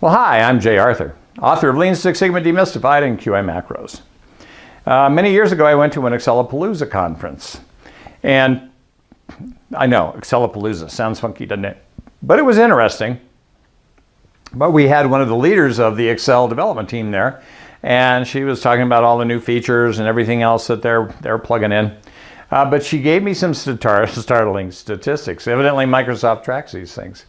Well, hi, I'm Jay Arthur, author of Lean Six Sigma Demystified and QI Macros. Many years ago, I went to an Excelapalooza conference. And I know, Excelapalooza sounds funky, doesn't it? But it was interesting. But we had one of the leaders of the Excel development team there, and she was talking about all the new features and everything else that they're plugging in. But she gave me some startling statistics. Evidently, Microsoft tracks these things.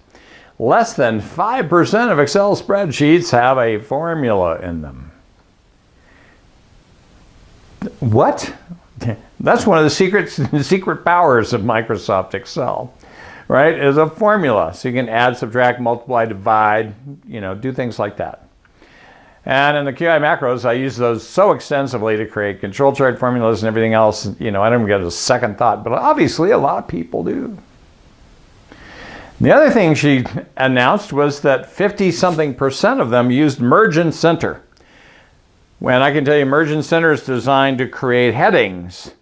Less than 5% of Excel spreadsheets have a formula in them. What? That's one of the secret powers of Microsoft Excel, right? Is a formula. So you can add, subtract, multiply, divide, do things like that. And in the QI macros, I use those so extensively to create control chart formulas and everything else. I don't even get a second thought, but obviously a lot of people do. The other thing she announced was that 50-something% of them used Merge and Center. When I can tell you Merge and Center is designed to create headings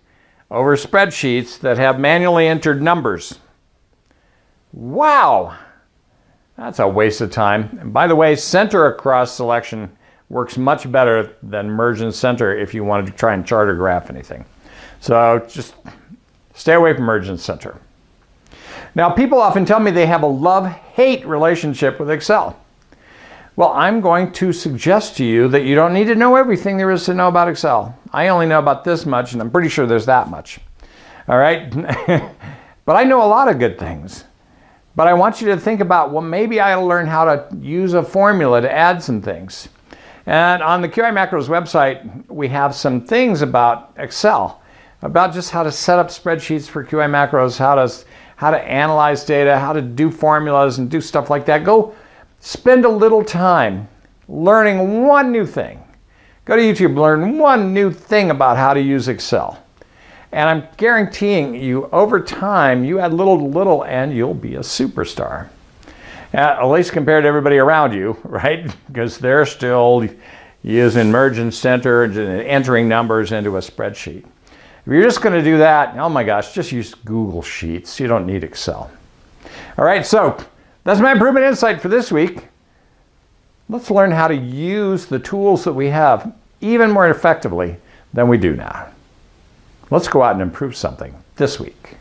over spreadsheets that have manually entered numbers. Wow! That's a waste of time. And by the way, center across selection works much better than Merge and Center if you wanted to try and chart or graph anything. So just stay away from Merge and Center. Now, people often tell me they have a love-hate relationship with Excel. Well, I'm going to suggest to you that you don't need to know everything there is to know about Excel. I only know about this much, and I'm pretty sure there's that much. All right? But I know a lot of good things. But I want you to think about, well, maybe I'll learn how to use a formula to add some things. And on the QI Macros website, we have some things about Excel, about just how to set up spreadsheets for QI Macros, how to analyze data, how to do formulas and do stuff like that. Go spend a little time learning one new thing. Go to YouTube, learn one new thing about how to use Excel. And I'm guaranteeing you, over time, you add little, and you'll be a superstar. At least compared to everybody around you, right? Because they're still using Merge and Center and entering numbers into a spreadsheet. If you're just going to do that, oh my gosh, just use Google Sheets. You don't need Excel. All right, so that's my improvement insight for this week. Let's learn how to use the tools that we have even more effectively than we do now. Let's go out and improve something this week.